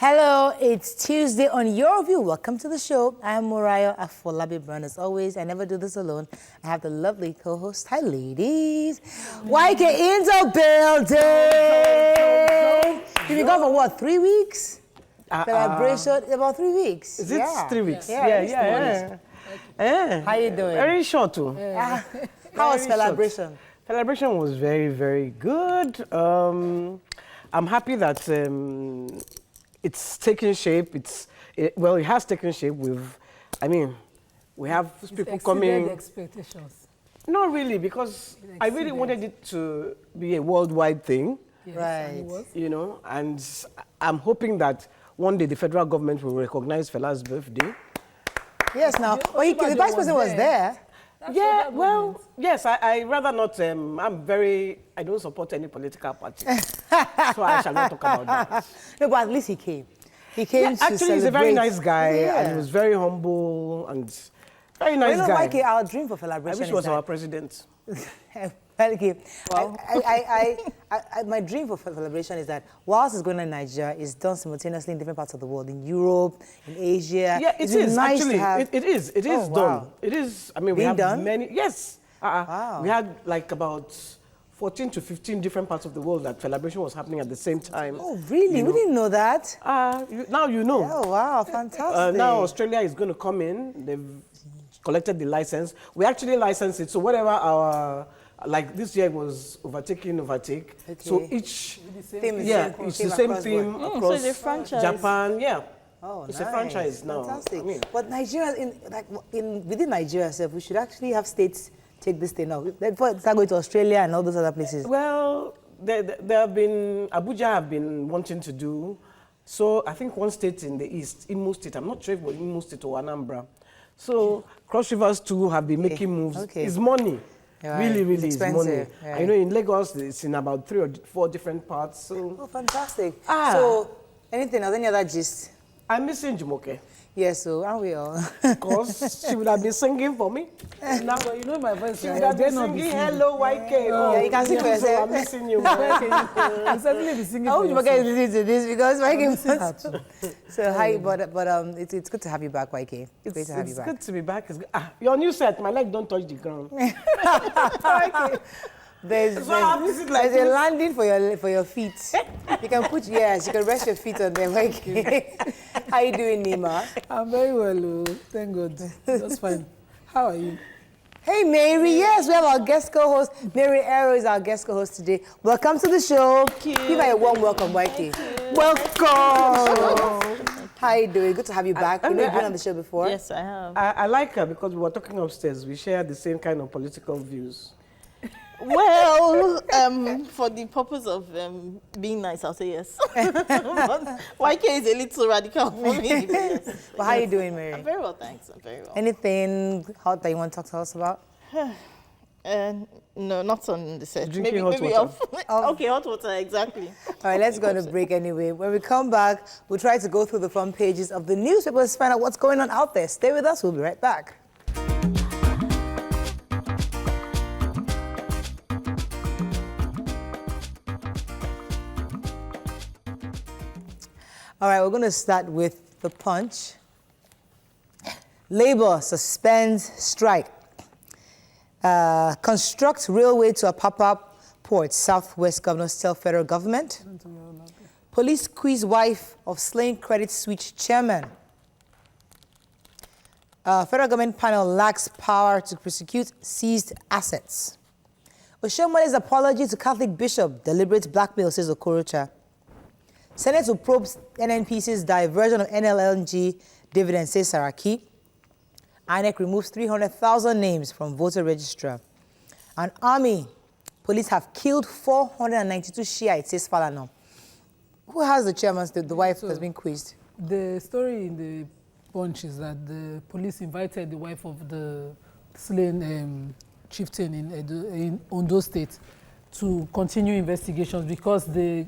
Hello, it's Tuesday on Your View. Welcome to the show. I'm Moriah Afolabi Brown. As always, I never do this alone. I have the lovely co-host. Hi, ladies. YK in the building. You've been gone for what, 3 weeks? Celebration, about 3 weeks. Is it 3 weeks? Yeah. How you doing? Very short too. How was celebration? Celebration was very, very good. I'm happy that it's taken shape. It has taken shape. We have people coming. Expectations. Not really, because I really wanted it to be a worldwide thing. Yes, Right. You know, and I'm hoping that one day the federal government will recognize Fela's birthday. Yes, now. Well, the vice president was there. Yeah, well, yes, I rather not. I don't support any political party. So I shall not talk about that. No, but at least he came. He came to actually, he's a very celebrate. nice guy, and he was very humble and very nice guy. YK, our dream for celebration I wish he was our president. Okay. Well, my dream for celebration is that whilst it's going on in Nigeria, it's done simultaneously in different parts of the world, in Europe, in Asia. Yeah, it is nice actually. to have... It is done. Wow. It is. I mean, we Being have done? many. Yes. Wow. We had like about 14 to 15 different parts of the world that celebration was happening at the same time. Oh, really? We didn't know that. Now you know. Oh, wow, fantastic. Now Australia is going to come in. They've collected the license. We actually licensed it. So whatever our, like this year was overtake. Okay. So each Theme is it's the same theme across across so it's a franchise. Japan. Yeah. Oh, It's nice. a franchise now. Fantastic. I mean, But Nigeria, within Nigeria itself, we should actually have states take this thing out. Before start going to Australia and all those other places. well, there have been, Abuja have been wanting to do. So I think one state in the east, Imo State, I'm not sure if it was Imo State or Anambra. So Cross Rivers too have been making moves. Okay. It's money. Right. Really It's is money. expensive. Right. I know in Lagos it's in about 3 or 4 different parts. So Oh, fantastic. Ah. So, anything else, any other gist? I'm missing Jumoke. Yes, so aren't we all? Because she would have been singing for me. Now, but you know my voice. She would have been singing, hello, YK. Yeah, you can sing for So yourself. I'm missing you. I'll certainly be singing. I hope for you yourself. forget listening to this because YK missing her was... too. So, hi, but it's good to have you back, YK. It's great to have you It's back. good to be back. It's good. Your new set, my leg don't touch the ground. There's So I have to sit like a this. landing for your feet. You can put, you can rest your feet on them. YK. How you doing, Nima? I'm very well, thank God. That's fine. How are you? Hey, Mary. Yes, we have our guest co-host. Mary Arrow is our guest co-host today. Welcome to the show. Give her a warm welcome, YK. Welcome. How you doing? Good to have you back. You've been on the show before. Yes, I have. I like her because we were talking upstairs. We share the same kind of political views. Well, for the purpose of being nice, I'll say yes. But YK is a little radical for me. Yes. But how you doing, Mary? I'm very well, thanks. I'm very well. Anything hot that you want to talk to us about? No, not on the set. Drinking hot maybe water. Okay, hot water, exactly. All right, let's go on a break anyway. When we come back, we'll try to go through the front pages of the newspapers to find out what's going on out there. Stay with us. We'll be right back. All right, we're going to start with the Punch. Labour suspends strike. Construct railway to a pop-up port. Southwest governors tell federal government. Police squeeze wife of slain Credit Suisse chairman. Federal government panel lacks power to prosecute seized assets. Oshomole's apology to Catholic bishop. Deliberate blackmail, says Okorocha. Senate will probe NNPC's diversion of NLNG dividend, says Saraki. INEC removes 300,000 names from voter registrar. And army, police have killed 492 Shiites, says Falana. Who has the chairman, the wife has been quizzed? The story in the Punch is that the police invited the wife of the slain chieftain in Ondo State to continue investigations because the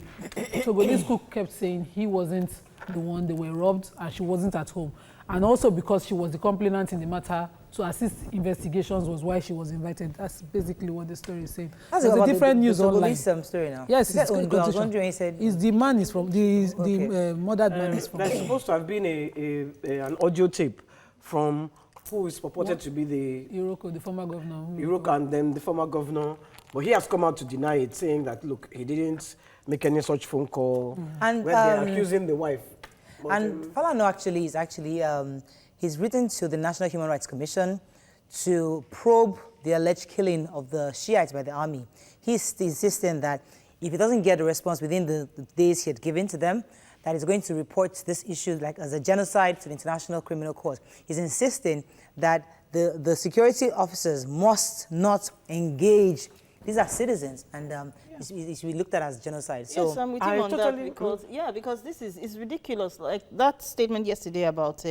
Togolese cook kept saying he wasn't the one, they were robbed and she wasn't at home. And also because she was the complainant in the matter to assist investigations was why she was invited. That's basically what the story is saying. That's There's a different news online. Story now. Yes, it's I was wondering, he said... the man is from, the murdered man is from... There's supposed to have been an audio tape from who is purported to be the... Iroko, the former governor. Iroko and then the former governor. But he has come out to deny it, saying that, look, he didn't make any such phone call. And when they're accusing the wife. But, and Falano actually is he's written to the National Human Rights Commission to probe the alleged killing of the Shiites by the army. He's insisting that if he doesn't get a response within the days he had given to them, that he's going to report this issue like as a genocide to the International Criminal Court. He's insisting that the security officers must not engage. These are citizens, and it should be looked at as genocide. So yes, I'm with him on that because this is ridiculous. Like that statement yesterday about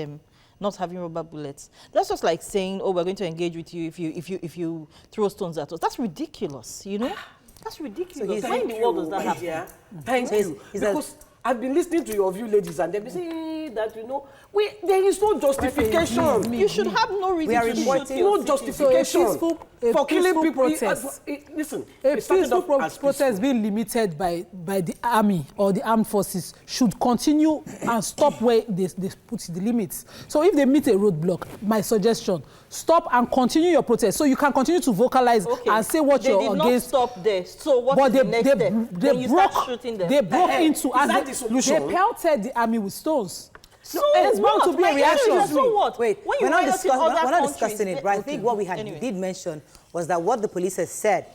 not having rubber bullets. That's just like saying, "Oh, we're going to engage with you if you throw stones at us." That's ridiculous, you know. That's ridiculous. So why in the world does that happen? Yeah. Thank you. Because I've been listening to your view, ladies, and they've been saying that, you know, there is no justification. You should have no reason to shoot. No justification for killing people. Protest. Listen, a peaceful protest being limited by the army or the armed forces should continue and stop where they put the limits. So if they meet a roadblock, my suggestion, stop and continue your protest so you can continue to vocalize and say what you're against. They did not stop there. So what is the next step? When you start shooting them? They broke into and they pelted the army with stones. So it's bound to be a reaction. So what? Wait, we're not discussing it, but I think what we did mention was that what the police has said.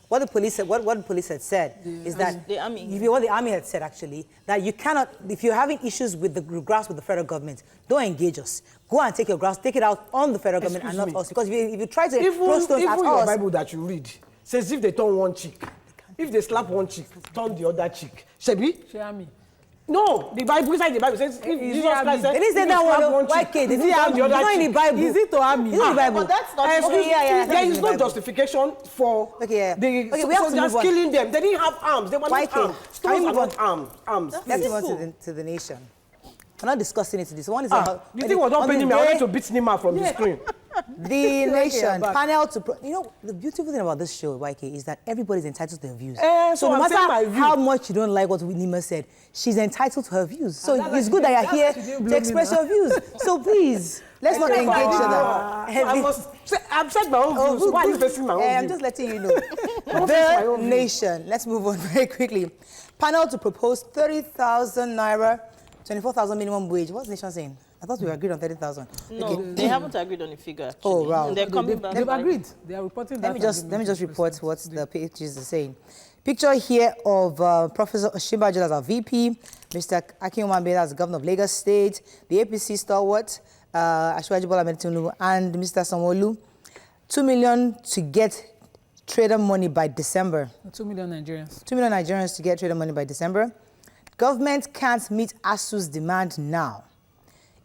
What the police had said is that the army. What the army had said actually, that you cannot, if you're having issues with the grasp with the federal government, don't engage us. Go and take your grasp, take it out on the federal government and not us. Because if you try to throw stones at us, your Bible that you read says if they turn one cheek, if they slap one cheek, turn the other cheek. Shebi? No, the Bible, inside the Bible says if Jesus Christ said, they didn't say that one. Why can't they? It's in the Bible. Is it to army? It's in the Bible. But that's not there is no justification for the soldiers killing them. They didn't have arms. They were not armed. Stones are not arms. Let's move on to the nation. We're not discussing it today. So one is about... You think we're not paying me? I wanted to beat Nima from the screen. The nation panel to... You know, the beautiful thing about this show, YK, is that everybody's entitled to their views. So no matter how much you don't like what Nima said, she's entitled to her views. So it's good that you're here to express your views. So please, let's not engage each other. I've said my own views. Why are you facing my own views? I'm just letting you know. The nation. Let's move on very quickly. Panel to propose 30,000 naira, 24,000 minimum wage. What's the nation saying? I thought we agreed on 30,000. No, they haven't agreed on a figure. Actually. Oh, wow. And they're coming back. They've agreed. They are reporting that. Let me just report what the pages are saying. Picture here of Professor Oshimbajo as our VP, Mr. Akinwumade as Governor of Lagos State, the APC stalwart, Asiwaju Bola Ahmed Tinubu, and Mr. Sanwo-Olu. 2 million to get trader money by December. 2 million Nigerians. 2 million Nigerians to get trader money by December. Government can't meet ASU's demand now.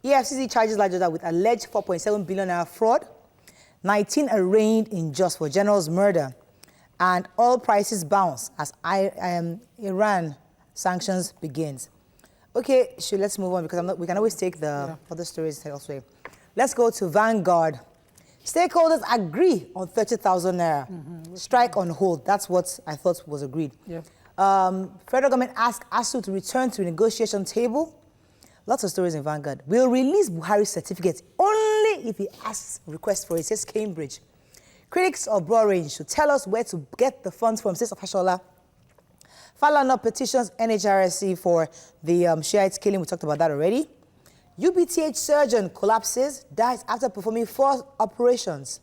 EFCC charges Lajoda with alleged 4.7 billion naira fraud, 19 arraigned in just for general's murder, and oil prices bounce as Iran sanctions begins. Okay, let's move on because we can always take the other stories elsewhere. Let's go to Vanguard. Stakeholders agree on 30,000 naira. Strike on hold. That's what I thought was agreed. Yeah. Federal government asked ASU to return to negotiation table. Lots of stories in Vanguard. We'll release Buhari's certificate only if he requests for it, says Cambridge. Critics of broad range should tell us where to get the funds from, says Fashola. Falana petitions NHRC for the Shiites killing. We talked about that already. UBTH surgeon collapses, dies after performing 4 operations.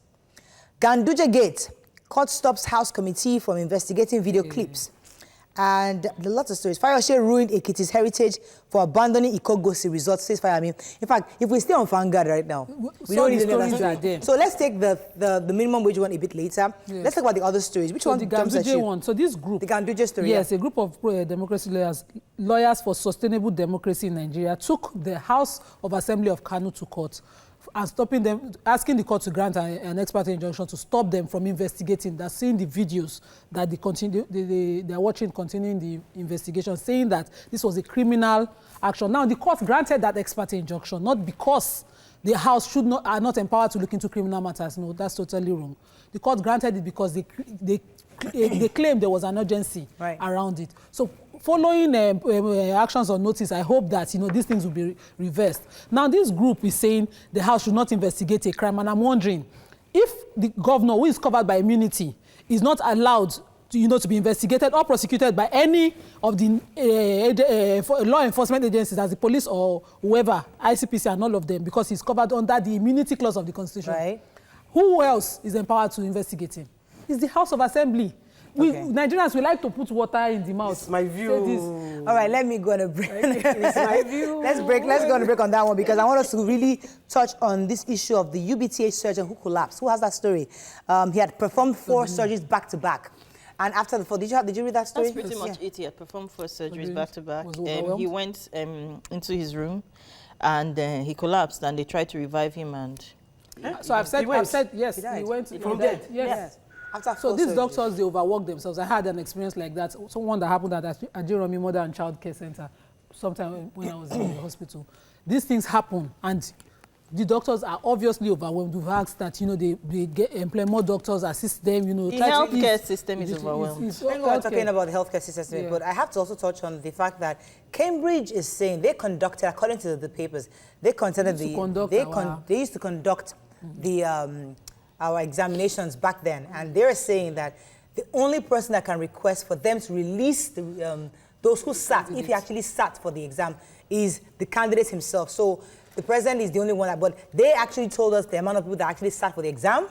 Ganduje Gate. Court stops House committee from investigating video clips. And lots of stories. Fayose ruined Ekiti's heritage for abandoning Ikogosi resort, says Fayami. In fact, if we stay on Vanguard right now, we don't need any. So let's take the minimum wage one a bit later. Yes. Let's talk about the other stories. Which one? The Ganduje one. So this group. The Ganduje story. Yes, a group of democracy lawyers for sustainable democracy in Nigeria took the House of Assembly of Kanu to court and stopping them, asking the court to grant an ex parte injunction to stop them from investigating, that seeing the videos that they are watching continuing the investigation, saying that this was a criminal action. Now, the court granted that ex parte injunction, not because the House are not empowered to look into criminal matters. No, that's totally wrong. The court granted it because they claimed there was an urgency around it. So following actions on notice, I hope that these things will be reversed. Now, this group is saying the House should not investigate a crime, and I'm wondering if the governor, who is covered by immunity, is not allowed to be investigated or prosecuted by any of the law enforcement agencies, as the police or whoever, ICPC and all of them, because he's covered under the immunity clause of the Constitution. Right. Who else is empowered to investigate him? It's the House of Assembly. Nigerians, we like to put water in the mouth. It's my view. All right, let me go on a break. It's my view. Let's go on a break on that one, because I want us to really touch on this issue of the UBTH surgeon who collapsed. Who has that story? He had performed 4 surgeries back to back. And after the 4, did you read that story? That's pretty much it. He had performed 4 surgeries back to back. He went into his room and he collapsed, and they tried to revive him, and so I've said yes, he went from dead. Yes. So these doctors, they overwork themselves. I had an experience like that. Someone that happened at Ajiromi Mother and Child Care Center sometime when I was in the hospital. These things happen, and the doctors are obviously overwhelmed. We've asked that they employ more doctors, assist them. The healthcare system is overwhelmed. We're talking about the healthcare system, but I have to also touch on the fact that Cambridge is saying they conducted, according to the papers, they used to conduct our examinations back then, and they're saying that the only person that can request for them to release those who sat, if he actually sat for the exam, is the candidate himself. So the president is the only one but they actually told us the amount of people that actually sat for the exam,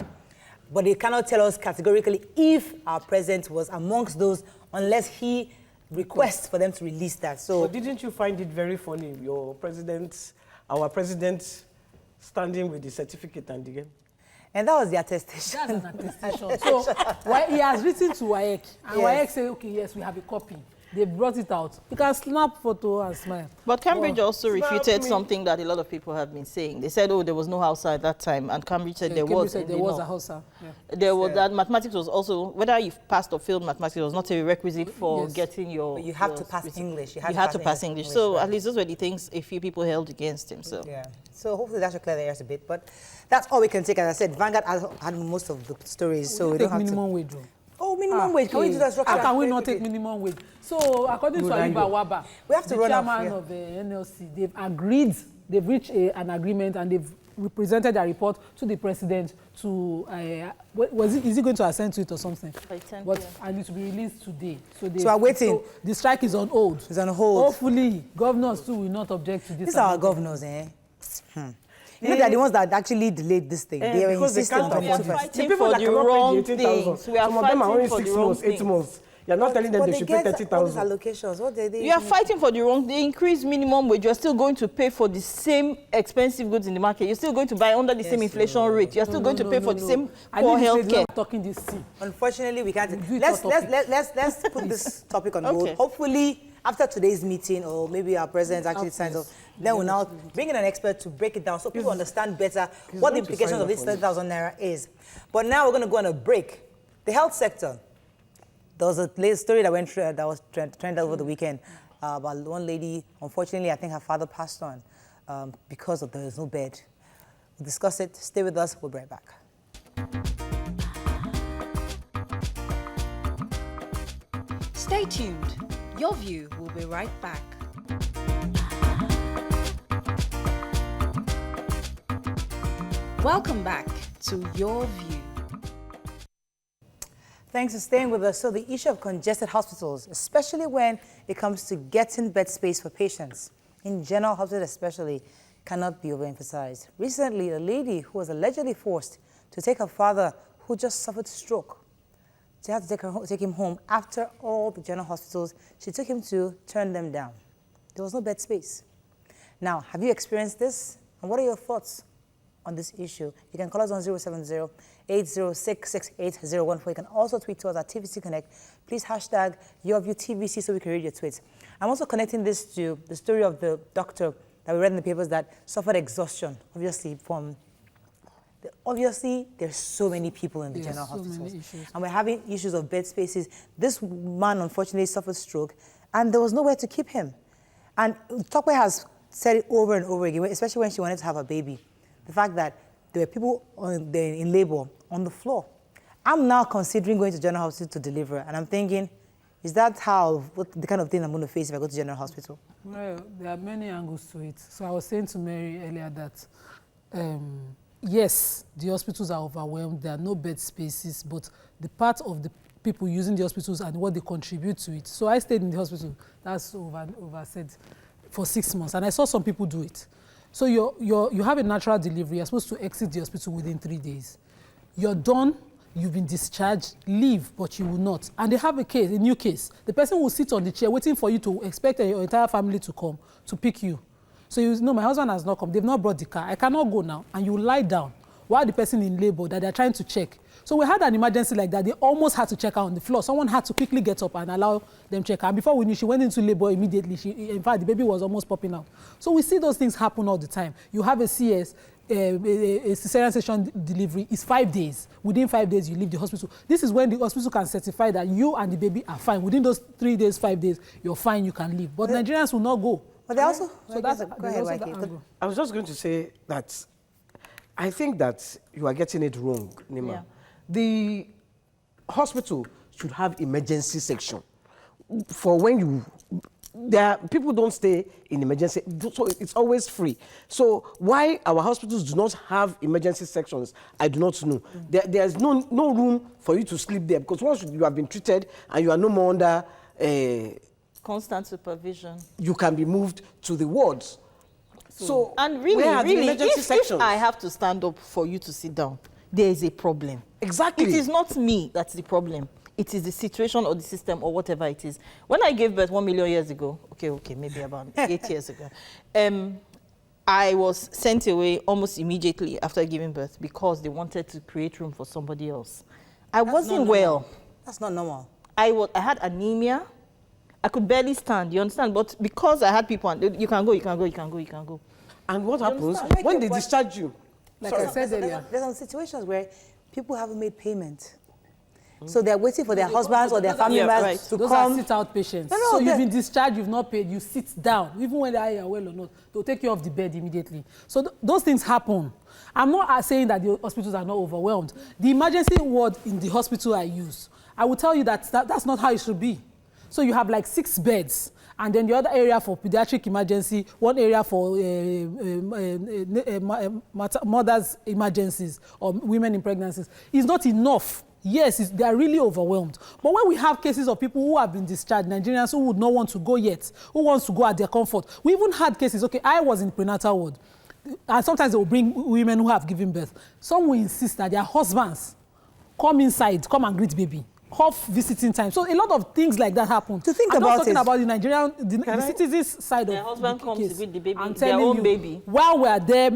but they cannot tell us categorically if our president was amongst those unless he requests for them to release that. So didn't you find it very funny, our president standing with the certificate and the game? And that was the attestation. That's an attestation. So he has written to WAEC, and WAEC said, okay, yes, we have a copy. They brought it out. You can snap photo and smile. But Cambridge also refuted something that a lot of people have been saying. They said, there was no Hausa at that time, and Cambridge said there was. There was a Hausa. Yeah. There was that mathematics was also, whether you've passed or failed mathematics, was not a requisite for getting your. But you have to pass English. You had to pass English. So at least those were the things a few people held against him. So yeah. So hopefully that should clear the airs a bit. But that's all we can take. As I said, Vanguard had most of the stories, so we don't have minimum wage. Oh, minimum wage. Can we do that structure? How can we not take minimum wage? So, according to Aliba Waba, we have to run off, chairman of the NLC, they've reached an agreement, and they've represented their report to the president to, is he going to assent to it or something? By 10 but I need to be released today. So we're waiting. So the strike is on hold. It's on hold. Hopefully, governors too will not object to this. These are our governors, You know, they're the ones that actually delayed this thing. They were insisting on we are fighting for the wrong things. We are fighting for the wrong things. 8 months. You're not telling them they should pay 30,000. Allocations. What they You are fighting for the wrong. They increase minimum wage. You're still going to pay for the same expensive goods in the market. You're still going to buy under the same inflation rate. You're still going to pay for the same poor healthcare. Talking this thing. Unfortunately, we can't. Let's put this topic on hold. Hopefully, after today's meeting, or maybe our president actually signs off, then we'll now bring in an expert to break it down so people understand better what the implications of this 30,000 naira is. But now we're going to go on a break. The health sector. There was a latest story that went through, that was trended over the weekend about one lady. Unfortunately, I think her father passed on because there was no bed. We'll discuss it. Stay with us. We'll be right back. Stay tuned. Your View will be right back. Welcome back to Your View. Thanks for staying with us. So the issue of congested hospitals, especially when it comes to getting bed space for patients, in general hospitals especially, cannot be overemphasized. Recently, a lady who was allegedly forced to take her father, who just suffered stroke, she had to take him home. After all the general hospitals she took him to turned them down. There was no bed space. Now, have you experienced this? And what are your thoughts on this issue? You can call us on 070-806-6814. You can also tweet to us at TVC Connect. Please hashtag YourViewTVC so we can read your tweets. I'm also connecting this to the story of the doctor that we read in the papers that suffered exhaustion, obviously, from Obviously, there's so many people in the Yes, general so many hospitals. issues. And we're having issues of bed spaces. This man, unfortunately, suffered stroke, and there was nowhere to keep him. And Tokwe has said it over and over again, especially when she wanted to have a baby, the fact that there were people in labor on the floor. I'm now considering going to general hospital to deliver, and I'm thinking, is that the kind of thing I'm going to face if I go to general hospital? Well, there are many angles to it. So I was saying to Mary earlier that, yes, the hospitals are overwhelmed. There are no bed spaces, but the part of the people using the hospitals and what they contribute to it. So I stayed in the hospital, that's oversaid, for 6 months, and I saw some people do it. So you have a natural delivery, you're supposed to exit the hospital within 3 days. You're done, you've been discharged, leave, but you will not. And they have a new case. The person will sit on the chair waiting for you to expect your entire family to come to pick you. So you know, my husband has not come, they've not brought the car, I cannot go now. And you lie down while the person in labor that they're trying to check. So we had an emergency like that, they almost had to check her on the floor. Someone had to quickly get up and allow them check her. And before we knew, she went into labor immediately. In fact, the baby was almost popping out. So we see those things happen all the time. You have a CS, a cesarean section delivery is 5 days. Within 5 days, you leave the hospital. This is when the hospital can certify that you and the baby are fine. Within those 3 days, 5 days, you're fine, you can leave. But Nigerians will not go. But they also... So that's go ahead, I was just going to say that I think that you are getting it wrong, Nima. Yeah. The hospital should have emergency section for when people don't stay in emergency, so it's always free. So why our hospitals do not have emergency sections, I do not know. There's no room for you to sleep there, because once you have been treated and you are no more under Constant supervision. you can be moved to the wards. So And really, where are the really, emergency if sections? I have to stand up for you to sit down, there is a problem. Exactly. It is not me that's the problem. It is the situation or the system or whatever it is. When I gave birth 1 million years ago, okay, maybe about 8 years ago, I was sent away almost immediately after giving birth because they wanted to create room for somebody else. I wasn't well. That's not normal. I had anemia. I could barely stand, you understand? But because I had people, and you can go. And what happens understand? when they discharge you? Like I said earlier. There's some situations where people haven't made payment. So they're waiting for their husbands or their family members right. to Those come. are sit-out patients. No, So you've been discharged, you've not paid, you sit down. Even when they are well or not, they'll take you off the bed immediately. So those things happen. I'm not saying that the hospitals are not overwhelmed. The emergency ward in the hospital I use, I will tell you that that's not how it should be. So you have like 6 beds, and then the other area for pediatric emergency, one area for mothers' emergencies or women in pregnancies. It's not enough. Yes, they are really overwhelmed. But when we have cases of people who have been discharged, Nigerians who would not want to go yet, who wants to go at their comfort. We even had cases, okay, I was in prenatal ward, and sometimes they will bring women who have given birth. Some will insist that their husbands come inside, come and greet baby. Off visiting time. So a lot of things like that happen. To think I'm about not talking it. about the Nigerian, the citizens side Their of husband the comes case. with the baby, I'm their telling own you, baby. while we are there,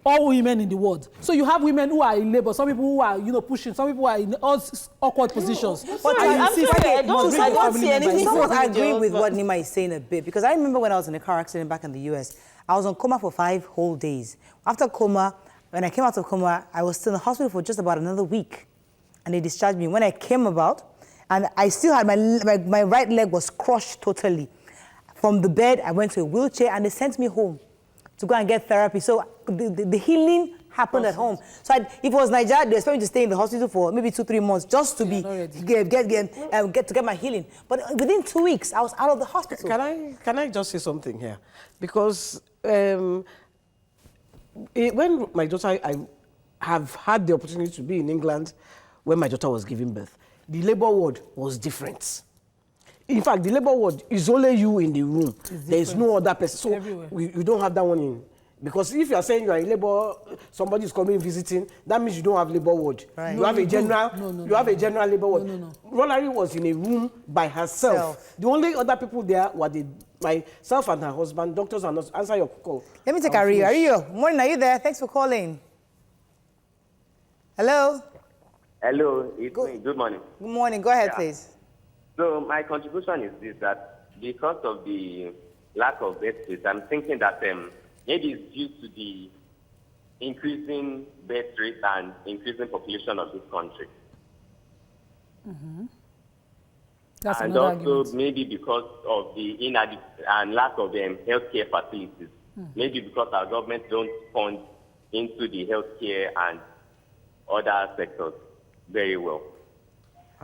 all women in the ward. So you have women who are in labor, some people who are, pushing, some people are in all awkward positions. But I'm you sorry, see, I don't see anything Somewhat wrong I with agree your with what husband. Nima is saying a bit, because I remember when I was in a car accident back in the US, I was on coma for 5 whole days. After coma, when I came out of coma, I was still in the hospital for just about another week, and they discharged me. When I came about, and I still had my right leg was crushed totally. From the bed, I went to a wheelchair, and they sent me home to go and get therapy. So the healing happened at home. So if it was Nigeria, they expect me to stay in the hospital for maybe 2-3 months just to get my healing. But within 2 weeks, I was out of the hospital. Can I just say something here? Because when my daughter, I have had the opportunity to be in England when my daughter was giving birth. The labor ward was different. In fact, the labor ward is only you in the room. There is no other person. So we don't have that one in. Because if you are saying you are in labor, somebody is coming visiting, that means you don't have labor ward. Right. You have a general labor ward. No. Rolary was in a room by herself. The only other people there were myself and her husband, doctors and nurses. Answer your call. Let me take Ario. Ario, morning, are you there? Thanks for calling. Hello? Hello, it's me. Good morning. Good morning. Go ahead, please. So my contribution is this, that because of the lack of bed space, I'm thinking that maybe it's due to the increasing birth rate and increasing population of this country. That's And another also argument. maybe because of the inadequate and lack of healthcare facilities. Maybe because our government don't fund into the healthcare and other sectors very well.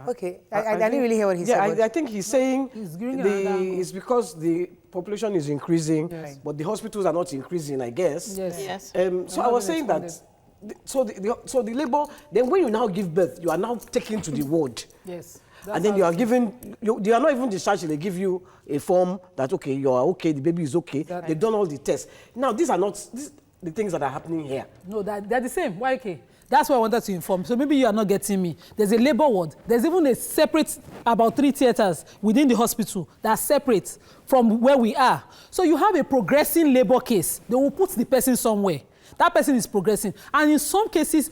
Okay, I didn't really hear what he said. Yeah, but- I think he's saying He's giving another angle. it's because the population is increasing, Yes. but the hospitals are not increasing, I guess. Yes. Yes. So I was saying that, so the labor, then when you now give birth, you are now taken to the ward. Yes. And then you are given, you are not even discharged, they give you a form that, okay, you are okay, the baby is okay. Exactly. They've done all the tests. Now, these are not the things that are happening here. No, they're the same. Why? Okay. That's why I wanted to inform. So maybe you are not getting me. There's a labor ward. There's even a separate, about 3 theaters within the hospital that are separate from where we are. So you have a progressing labor case. They will put the person somewhere. That person is progressing. And in some cases,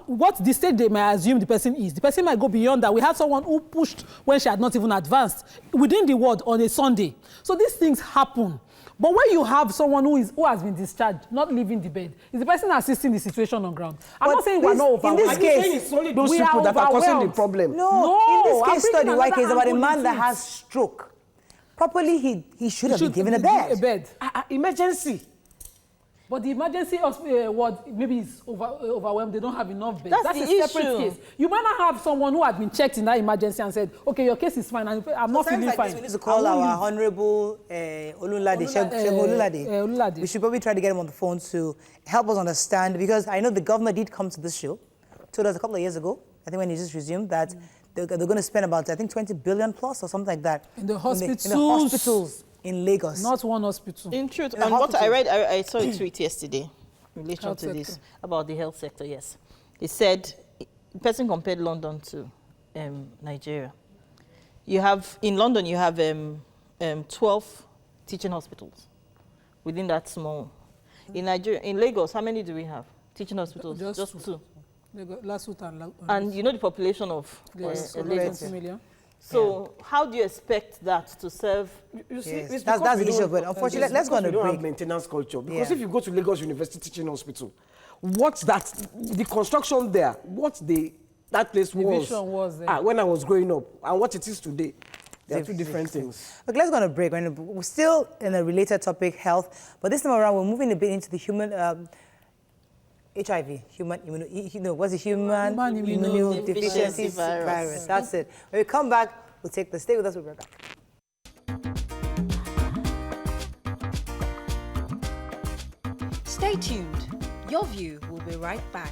what the state they may assume the person might go beyond that. We had someone who pushed when she had not even advanced within the ward on a Sunday. So these things happen. But when you have someone who has been discharged, not leaving the bed, is the person assisting the situation on ground. I'm But not saying we're not in overwhelmed. this Are you saying case, it's only those we people are that are causing the overwhelmed. problem? No, in this I'm case bringing study, why another case about a angle man that into has stroke. Properly, he should have been given a A bed. bed. Emergency. But the emergency ward maybe is overwhelmed. They don't have enough beds. That's a the separate issue. case. You might not have someone who had been checked in that emergency and said, okay, your case is fine, and I'm not Sometimes feeling like fine. this, we need to call our honourable Olunlade, Segun Olunlade. Olunlade. We should probably try to get him on the phone to help us understand, because I know the governor did come to this show, told us a couple of years ago, I think when he just resumed, that they're going to spend about, I think, 20 billion plus or something like that. In the hospitals. In the hospitals in Lagos. Not one hospital. In truth, In the and what I hospital. read, I saw a tweet yesterday in relation Health to this, sector. about the health sector, yes. It said, the person compared London to Nigeria. You have, in London, you have 12 teaching hospitals within that small. In Nigeria, in Lagos, how many do we have? Teaching hospitals? Just two. Last week And you know the population of yes, Lagos. 20 million. So how do you expect that to serve? You see, Yes. it's That's because the we issue, don't- but unfortunately, it's let's go on because a we don't break. have maintenance culture. Because Yeah. if you go to Lagos University Teaching Hospital, what's that? The construction there, what that place was, vision was there. when I was growing up, and what it is today, they are two Different different things. things. Okay, let's go on a break. We're still in a related topic, health, but this time around, we're moving a bit into the human HIV, human Human immunodeficiency immunodeficiency virus. That's it. When we come back, we'll take the stay with us. We'll be right back. Stay tuned. Your view will be right back.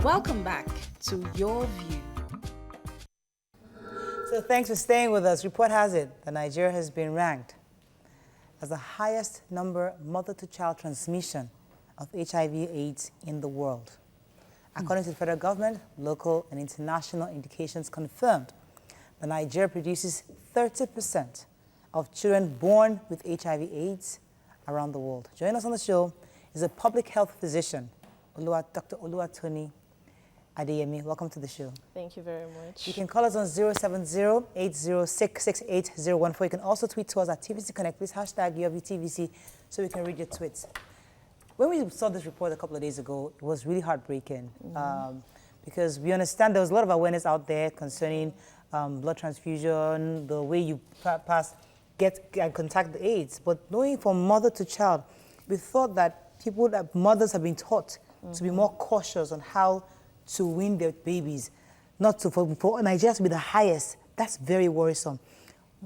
Welcome back to Your View. So thanks for staying with us. Report has it that Nigeria has been ranked as the highest number mother-to-child transmission of HIV/AIDS in the world. According to the federal government, local and international indications confirmed that Nigeria produces 30% of children born with HIV/AIDS around the world. Joining us on the show is a public health physician, Dr. Oluwatoni Adeyemi. Welcome to the show. Thank you very much. You can call us on 070-806-68014. You can also tweet to us at TVC Connect. Please hashtag YourVTVC so we can read your tweets. When we saw this report a couple of days ago, it was really heartbreaking because we understand there was a lot of awareness out there concerning blood transfusion, the way you get and contact the AIDS. But knowing from mother to child, we thought that mothers have been taught to be more cautious on how to win their babies, not to for Nigeria to be the highest. That's very worrisome.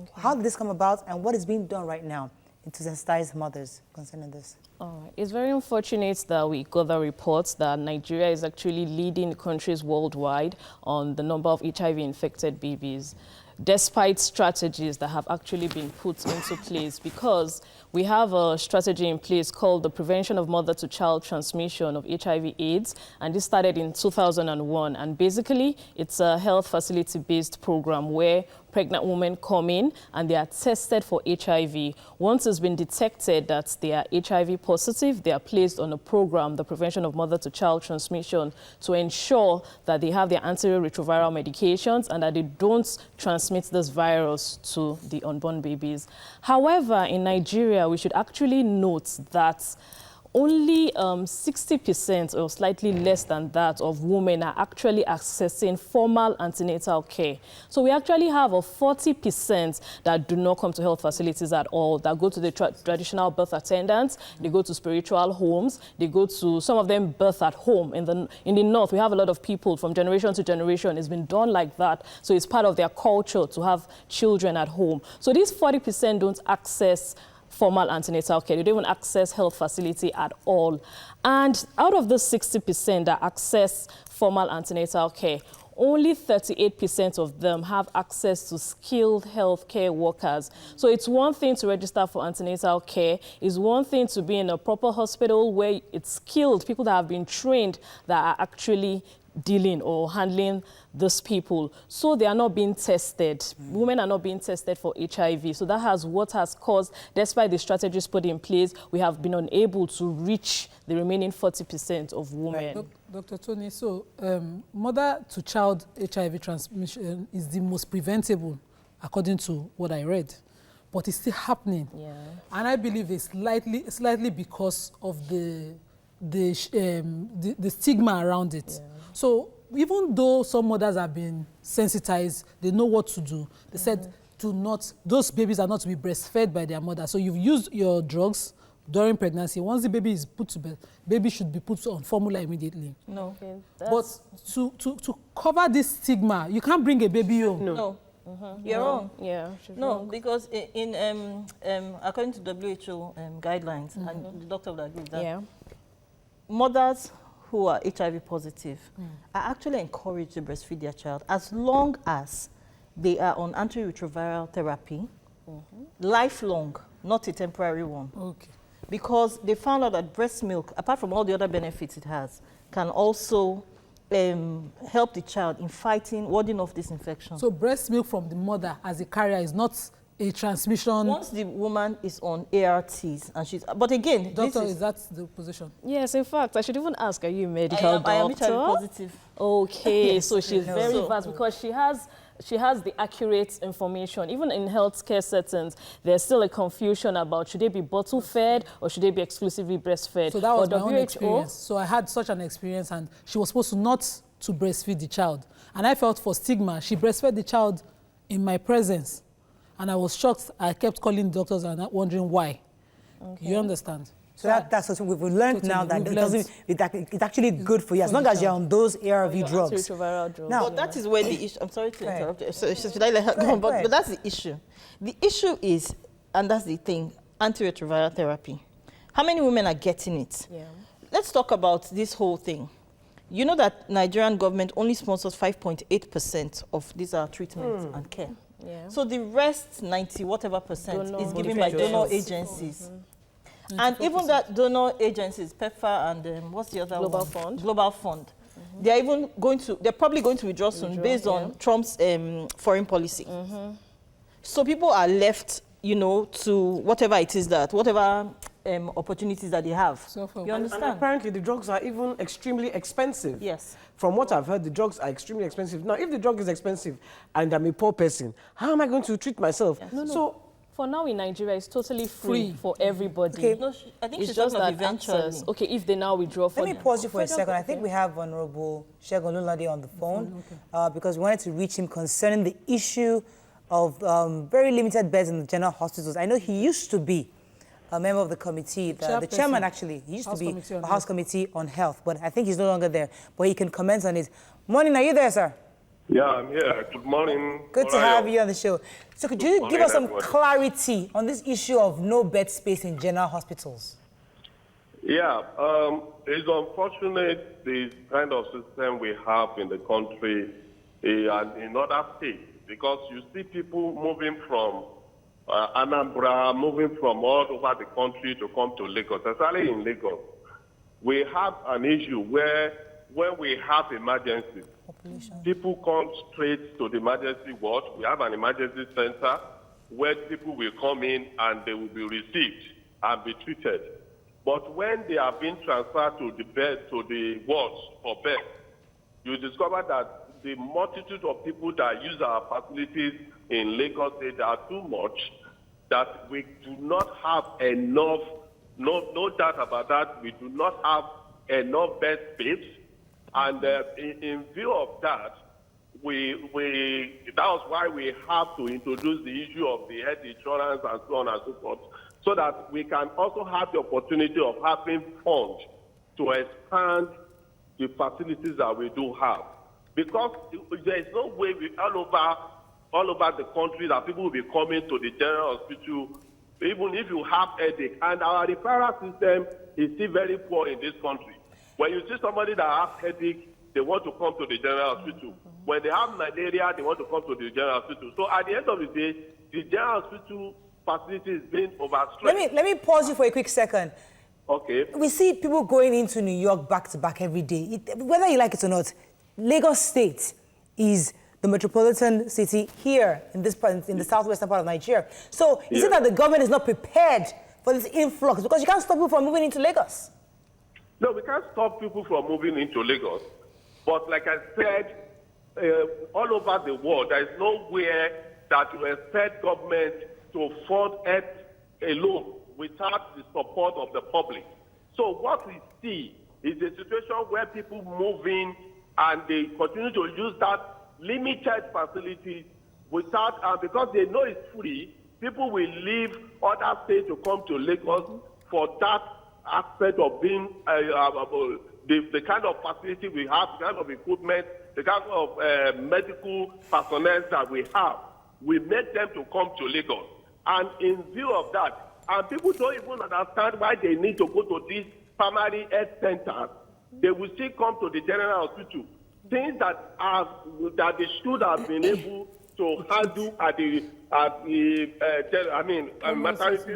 Okay. How did this come about, and what is being done right now to sensitize mothers concerning this? All right. It's very unfortunate that we got the reports that Nigeria is actually leading countries worldwide on the number of HIV-infected babies, despite strategies that have actually been put into place, because we have a strategy in place called the Prevention of Mother-to-Child Transmission of HIV/AIDS, and this started in 2001. And basically, it's a health facility-based program where pregnant women come in and they are tested for HIV. Once it's been detected that they are HIV positive, they are placed on a program, the Prevention of Mother-to-Child Transmission, to ensure that they have their antiretroviral medications and that they don't transmit this virus to the unborn babies. However, in Nigeria, we should actually note that only 60% or slightly less than that of women are actually accessing formal antenatal care. So we actually have a 40% that do not come to health facilities at all, that go to the traditional birth attendants, they go to spiritual homes, they go to, some of them birth at home. In the north, we have a lot of people from generation to generation. It's been done like that. So it's part of their culture to have children at home. So these 40% don't access formal antenatal care. They don't even access health facility at all. And out of the 60% that access formal antenatal care, only 38% of them have access to skilled healthcare workers. So it's one thing to register for antenatal care. It's one thing to be in a proper hospital where it's skilled, people that have been trained that are actually dealing or handling these people. So they are not being tested. Women are not being tested for HIV. So that has what has caused, despite the strategies put in place, we have been unable to reach the remaining 40% of women. Dr. Tony, so mother-to-child HIV transmission is the most preventable, according to what I read. But it's still happening. Yeah. And I believe it's slightly because of the stigma around it. Yeah. So even though some mothers have been sensitized, they know what to do. They said those babies are not to be breastfed by their mother. So you've used your drugs during pregnancy. Once the baby is put to bed, baby should be put on formula immediately. No. Okay, but to cover this stigma, you can't bring a baby home. No. You're wrong. Yeah. No, wrong. Because in according to WHO guidelines, and the doctor would agree with that, mothers who are HIV positive are actually encouraged to breastfeed their child as long as they are on antiretroviral therapy, lifelong, not a temporary one. Okay. Because they found out that breast milk, apart from all the other benefits it has, can also help the child in fighting, warding off this infection. So breast milk from the mother as a carrier is not a transmission. Once the woman is on ARTs and she's, but again, doctor, is that the position? Yes, in fact, I should even ask, are you a medical doctor? I am HIV positive. Okay, so she's very vast because she has the accurate information. Even in healthcare settings, there's still a confusion about should they be bottle fed or should they be exclusively breastfed. So that was my own experience. So I had such an experience, and she was supposed to not to breastfeed the child. And I felt for stigma. She breastfed the child in my presence. And I was shocked. I kept calling doctors and wondering why. Okay. You understand? So that's what we've learned now, that it's actually good for you as long as you're on those ARV drugs. Now, that is where the issue, I'm sorry to interrupt. So should I let her go on? But that's the issue. The issue is, and that's the thing, antiretroviral therapy. How many women are getting it? Yeah. Let's talk about this whole thing. You know that Nigerian government only sponsors 5.8% of these treatments and care. Yeah. So the rest, 90 whatever percent, is given by donor agencies. And even that donor agencies, PEPFAR and what's the other Global one? Fund. Global Fund. They're even they're probably going to withdraw soon based on Trump's foreign policy. So people are left, to whatever it is whatever opportunities that they have. You understand? And apparently the drugs are even extremely expensive. Yes. From what I've heard, the drugs are extremely expensive. Now, if the drug is expensive and I'm a poor person, how am I going to treat myself? Yes. No. So, for now in Nigeria, it's totally free for everybody. Okay. No, I think it's just that access. Okay, if they now withdraw for... Let me pause you for a second. I think we have Honorable Segun Olulade on the phone because we wanted to reach him concerning the issue of very limited beds in the general hospitals. I know he used to be a member of the committee, the chairman actually. He used to be a House Committee on Health, but I think he's no longer there. But he can comment on it. Morning, are you there, sir? Yeah, I'm here. Good morning. Good to have you on the show. So could you give us some clarity on this issue of no bed space in general hospitals? Yeah, it's unfortunate the kind of system we have in the country and in other states, because you see people moving from Anambra, moving from all over the country to come to Lagos, especially in Lagos. We have an issue where when we have emergencies, people come straight to the emergency ward. We have an emergency center where people will come in and they will be received and be treated. But when they are being transferred to the bed, to the wards for bed, you discover that the multitude of people that use our facilities in Lagos State are too much, that we do not have enough, no doubt about that, we do not have enough bed space. And in view of that, that was why we have to introduce the issue of the health insurance and so on and so forth, so that we can also have the opportunity of having funds to expand the facilities that we do have. Because there is no way all over the country that people will be coming to the general hospital, even if you have headache. And our referral system is still very poor in this country. When you see somebody that has headache, they want to come to the general hospital. When they have malaria, they want to come to the general hospital. So at the end of the day, the general hospital facility is being overstretched. Let me pause you for a quick second. Okay. We see people going into New York back to back every day. Whether you like it or not, Lagos State is the metropolitan city here in this part, in the southwestern part of Nigeria. So is it that the government is not prepared for this influx? Because you can't stop people from moving into Lagos. No, we can't stop people from moving into Lagos. But like I said, all over the world, there is nowhere that you expect government to fund it alone without the support of the public. So what we see is a situation where people move in and they continue to use that limited facility without, because they know it's free, people will leave other states to come to Lagos for that aspect of being the kind of facility we have, the kind of equipment, the kind of medical personnel that we have. We make them to come to Lagos. And in view of that, and people don't even understand why they need to go to these primary health centers, they will still come to the general hospital. Things that they should have been able to handle at the maternity,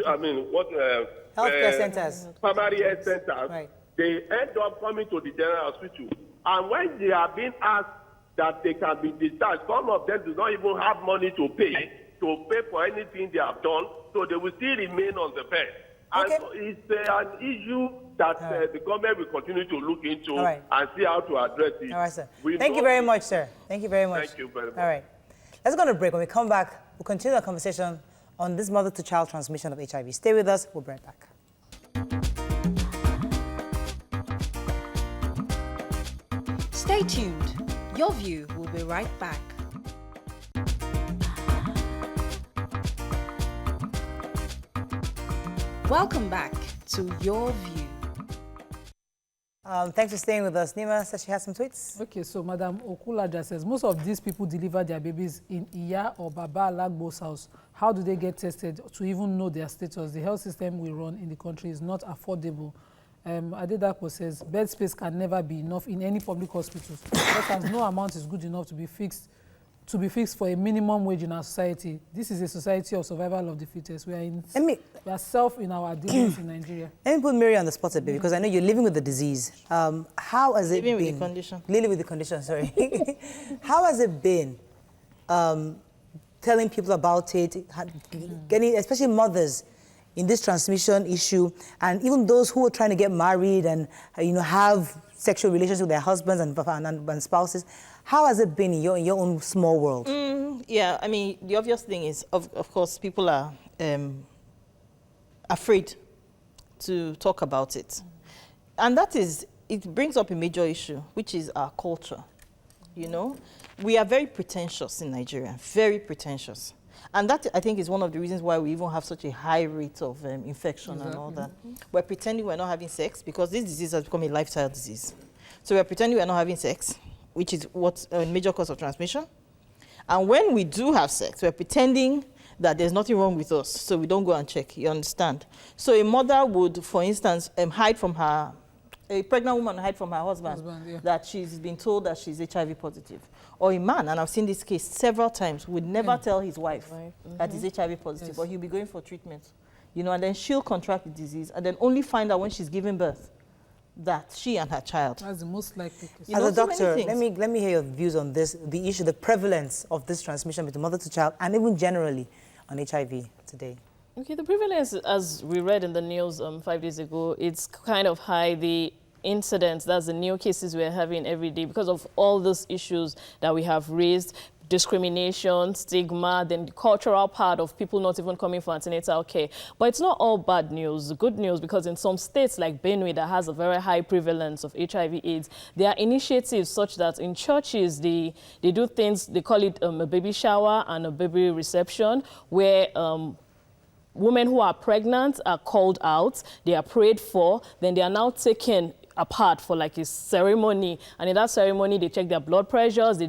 healthcare centers, primary health centers, right. They end up coming to the general hospital. And when they are being asked that they can be discharged, some of them do not even have money to pay for anything they have done, so they will still remain on the bed. Okay. And so it's an issue that the government will continue to look into and see how to address it. All right, sir. Thank you very much, sir. Thank you very much. Thank you very much. All right. Let's go on a break. When we come back, we'll continue our conversation on this mother-to-child transmission of HIV. Stay with us. We'll be right back. Stay tuned. Your View will be right back. Welcome back to Your View. Thanks for staying with us. Nima says she has some tweets. Okay, so Madam Okulaja says, most of these people deliver their babies in Iya or Baba Lagbo's house. How do they get tested to even know their status? The health system we run in the country is not affordable. Adedapo says, bed space can never be enough in any public hospitals. Because no amount is good enough to be fixed for a minimum wage in our society. This is a society of survival of the fittest. We are self in our dealings in Nigeria. Let me put Mary on the spot a bit, because I know you're living with the disease. How has it been? Living with the condition. Living with the condition, sorry. How has it been telling people about it, getting, especially mothers, in this transmission issue, and even those who are trying to get married and have sexual relations with their husbands and spouses? How has it been in your own small world? Yeah, I mean, the obvious thing is, of course, people are afraid to talk about it. And it brings up a major issue, which is our culture. We are very pretentious in Nigeria, very pretentious. And that, I think, is one of the reasons why we even have such a high rate of infection and all that. We're pretending we're not having sex because this disease has become a lifestyle disease. So we're pretending we're not having sex, which is what's a major cause of transmission. And when we do have sex, we're pretending that there's nothing wrong with us, so we don't go and check, you understand? So a mother would, for instance, a pregnant woman hide from her husband that she's been told that she's HIV positive. Or a man, and I've seen this case several times, would never tell his wife that he's HIV positive, but he'll be going for treatment. And then she'll contract the disease and then only find out when she's giving birth that she and her child. That's the most likely case. You As know, a so many doctor, things. let me hear your views on this, the issue, the prevalence of this transmission between mother to child, and even generally on HIV today. Okay, the prevalence, as we read in the news 5 days ago, it's kind of high. The incidents, that's the new cases we're having every day because of all those issues that we have raised. Discrimination, stigma, then the cultural part of people not even coming for antenatal care. But it's not all bad news. Good news, because in some states like Benue that has a very high prevalence of HIV/AIDS, there are initiatives such that in churches they do things, they call it a baby shower and a baby reception, where women who are pregnant are called out, they are prayed for, then they are now taken apart for like a ceremony, and in that ceremony they check their blood pressures, they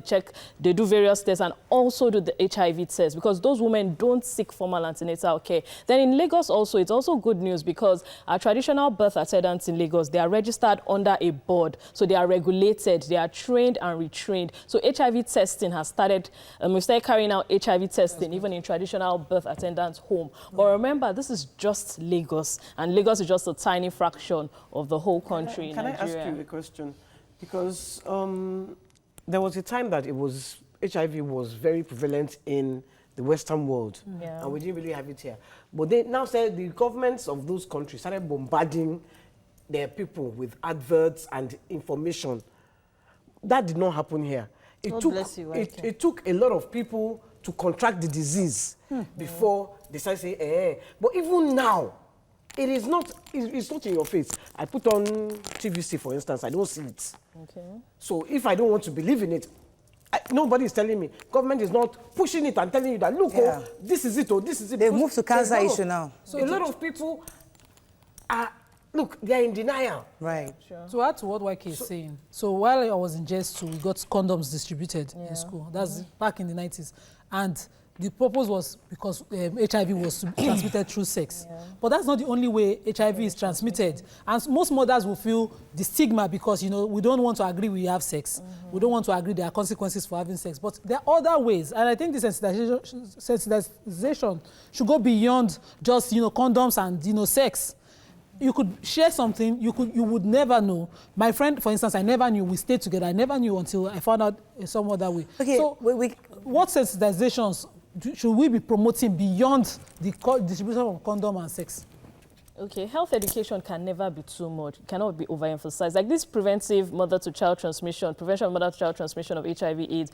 do various tests, and also do the HIV test, because those women don't seek formal antenatal care. Then in Lagos also, it's also good news, because our traditional birth attendants in Lagos, they are registered under a board, so they are regulated, they are trained and retrained. So HIV testing has started, we started carrying out HIV testing even in traditional birth attendants' home. But remember, this is just Lagos, and Lagos is just a tiny fraction of the whole country. Can I ask you a question? Because there was a time that HIV was very prevalent in the Western world, and we didn't really have it here. But they now said the governments of those countries started bombarding their people with adverts and information. That did not happen here. It took a lot of people to contract the disease before they started saying, But even now, it's not in your face. I put on TVC, for instance, I don't see it. Okay. So if I don't want to believe in it, nobody is telling me. Government is not pushing it and telling you that, look, this is it, or this is it. They've moved to cancer issue now. So a lot of people are, look, they are in denial. Right. Sure. To add to what YK is saying, so while I was in JS2, we got condoms distributed in school. That's back in the 90s. And the purpose was because HIV was transmitted through sex. But that's not the only way HIV is transmitted. And most mothers will feel the stigma because, you know, we don't want to agree we have sex. We don't want to agree there are consequences for having sex. But there are other ways. And I think the sensitization should go beyond just, you know, condoms and, you know, sex. You could share something, you would never know. My friend, for instance, I never knew. We stayed together. I never knew until I found out some other way. Okay, so what sensitizations should we be promoting beyond the distribution of condom and sex? Okay, health education can never be too much. It cannot be overemphasized. Like this preventive mother-to-child transmission, prevention of mother-to-child transmission of HIV/AIDS,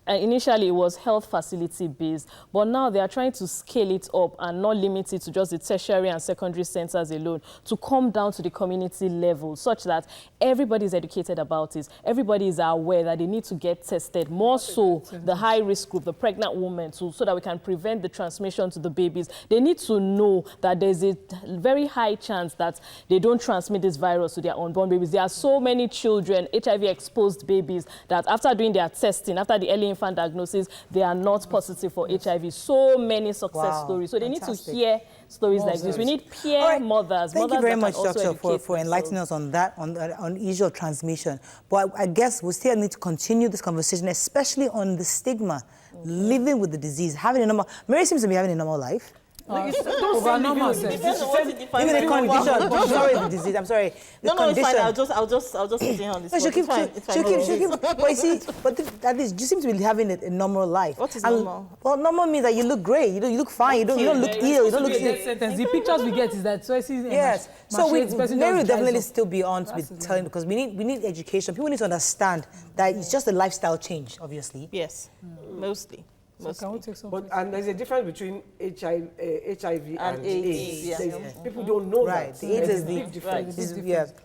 initially it was health facility based, but now they are trying to scale it up and not limit it to just the tertiary and secondary centers alone, to come down to the community level, such that everybody is educated about it. Everybody is aware that they need to get tested, more so the high-risk group, the pregnant women, so that we can prevent the transmission to the babies. They need to know that there's a very high chance that they don't transmit this virus to their unborn babies. There are so many children, HIV-exposed babies, that after doing their testing, after the early infant diagnosis, they are not positive for HIV. So many success stories. So they need to hear stories like this. We need peer mothers. Thank you very much, Doctor, for enlightening us on that, on issue of transmission. But I guess we still need to continue this conversation, especially on the stigma, living with the disease, having a normal... Mary seems to be having a normal life. Over normal sex. Even the condition. I'm sorry, the disease. I'm sorry. The condition. It's fine. I'll just put it on this. She'll keep. But you see, at least you seem to be having a normal life. What is normal? Well, normal means that you look great. You look fine. You don't look ill. You don't look sick. The pictures we get is that yes. So Mary will definitely still be on to be telling, because we need education. People need to understand that it's just a lifestyle change, obviously. Yes, mostly. So can we take some? And there's a difference between HIV and AIDS. Yeah. People don't know that. The AIDS is big difference.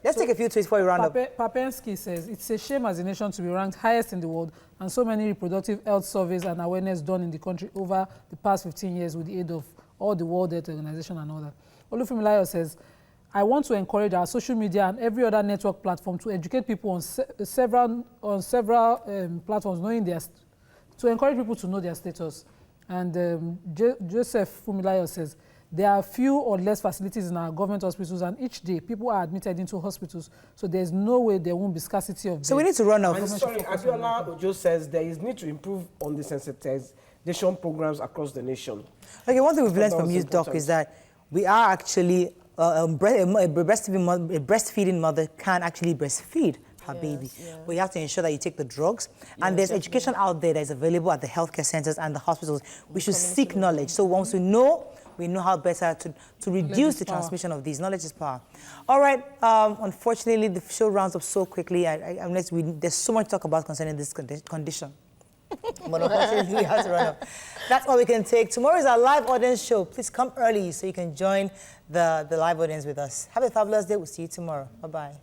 Let's take a few tweets before we round up. Papensky says, it's a shame as a nation to be ranked highest in the world, and so many reproductive health surveys and awareness done in the country over the past 15 years with the aid of all the World Health Organization and all that. Olufumilayo says, I want to encourage our social media and every other network platform to educate people on several platforms, to encourage people to know their status. And Joseph Fumilayo says, there are few or less facilities in our government hospitals, and each day people are admitted into hospitals, so there's no way there won't be scarcity of beds. So we need to run off. Sorry, Abiola Ojo says there is need to improve on the sensitization programs across the nation. Okay, one thing we've learned from you, Doc, is that we are actually a breastfeeding mother can actually breastfeed her baby. But you have to ensure that you take the drugs. And there's education out there that is available at the healthcare centers and the hospitals. We should seek knowledge. So once we know how better to reduce the transmission of these. Knowledge is power. All right. Unfortunately, the show rounds up so quickly. There's so much to talk about concerning this condition. But unfortunately, we have to run up. That's all we can take. Tomorrow is our live audience show. Please come early so you can join the live audience with us. Have a fabulous day. We'll see you tomorrow. Bye-bye.